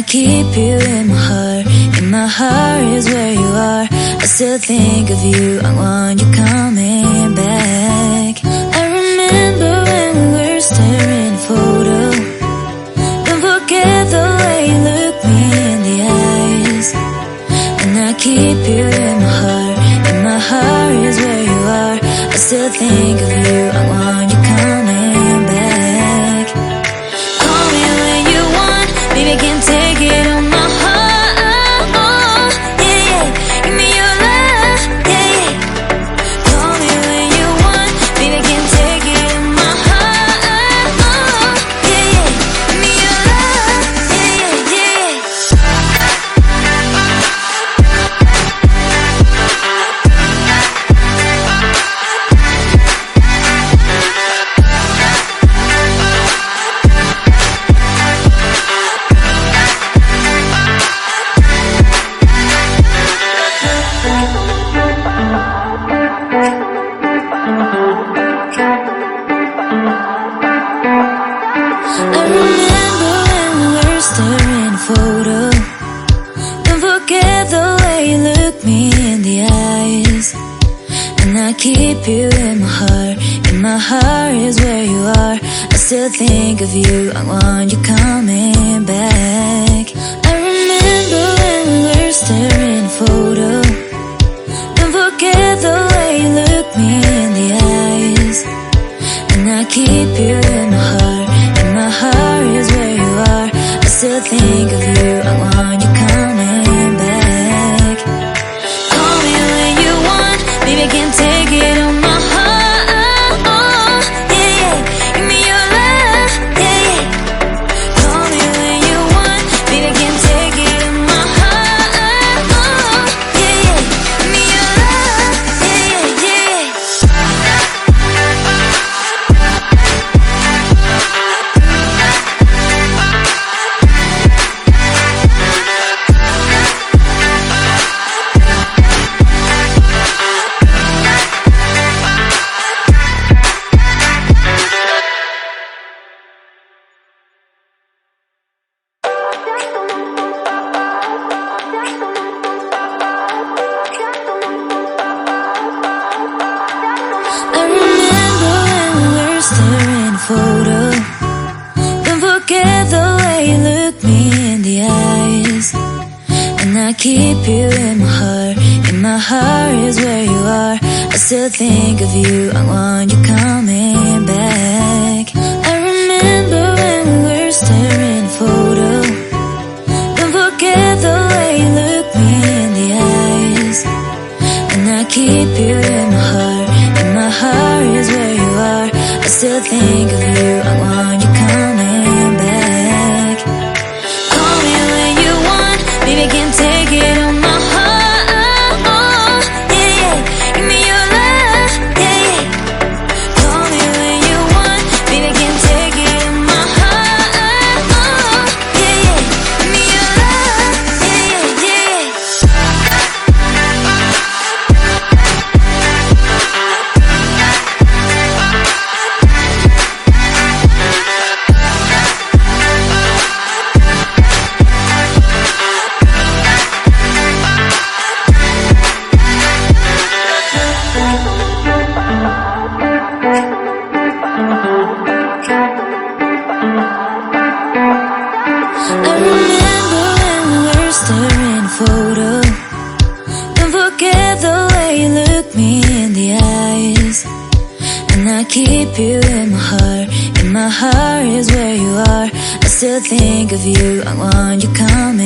keep you in my heart. In my heart is where you are. I still think of you. I want you coming back. I remember when we were staring at a photo. Don't forget the way you look me in the eyes. And I keep you in my heart. In my heart is where you are. I still think of you. I want you coming back. Call me when you want. Baby, I can't take it on my heart. Oh, yeah, yeah. Give me your love, yeah, yeah. Call me when you want. Baby, I can't take it on my heart. Oh, yeah, yeah. Give me your love, yeah, yeah, yeah. I remember when we were staring at a photo. Don't forget the way you look me in the eyes. And I keep you in my heart. In my heart is where you are. I still think of you. I want you coming back. I remember when we were staring at a photo. Don't forget the way you look me in the eyes. And I keep you in my heart. My heart is where you are. I still think of you. I want you coming back. Call me when you want. Baby, I can't take it on my heart. Oh, yeah, yeah. Give me your love, yeah, yeah. Call me when you want. Baby, I can't take it on my heart. Oh, yeah, yeah. Give me your love, yeah, yeah, yeah. Photo. Don't forget the way you look me in the eyes. And I keep you in my heart. In my heart is where you are. I still think of you. I want you coming back. I remember when we were staring at a photo. Don't forget the way you look me in the eyes. And I keep you in my heart. In my heart is where you are. I still think of you. I want you coming back. Call me when you want. Baby, I can't take it on my heart. Oh, yeah, yeah. Give me your love, yeah, yeah. Call me when you want. Baby, I can't take it on my heart. Oh, yeah, yeah. Give me your love, yeah, yeah, yeah. I remember when we were staring at a photo. Don't forget the way you look me in the eyes. And I keep you in my heart. In my heart is where you are. I still think of you. I want you coming.